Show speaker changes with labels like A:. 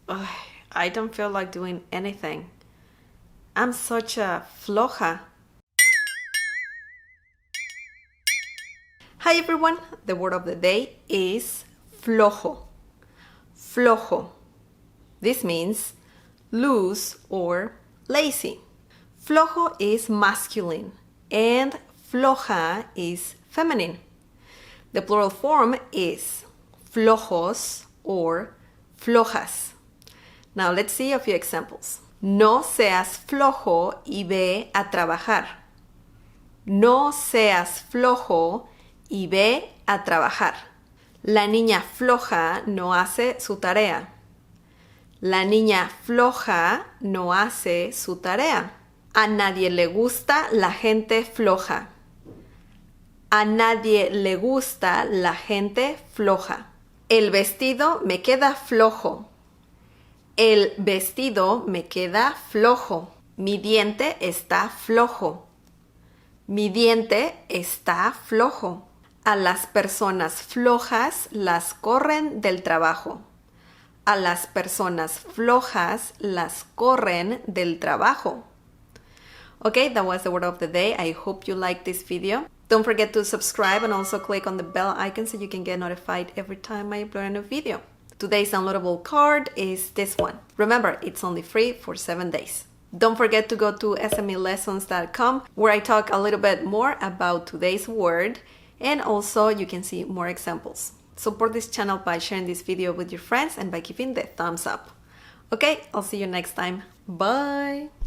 A: Ugh, I don't feel like doing anything. I'm such a floja. Hi everyone, the word of the day is flojo. Flojo. This means loose or lazy. Flojo is masculine and floja is feminine. The plural form is flojos or flojas. Now let's see a few examples. No seas flojo y ve a trabajar. No seas flojo y ve a trabajar. La niña floja no hace su tarea. La niña floja no hace su tarea. A nadie le gusta la gente floja. A nadie le gusta la gente floja. El vestido me queda flojo. El vestido me queda flojo. Mi diente está flojo. Mi diente está flojo. A las personas flojas las corren del trabajo. A las personas flojas las corren del trabajo. Okay, that was the word of the day. I hope you liked this video. Don't forget to subscribe and also click on the bell icon so you can get notified every time I upload a new video. Today's downloadable card is this one. Remember, it's only free for 7 days. Don't forget to go to smelessons.com where I talk a little bit more about today's word and also you can see more examples. Support this channel by sharing this video with your friends and by giving the thumbs up. Okay, I'll see you next time. Bye!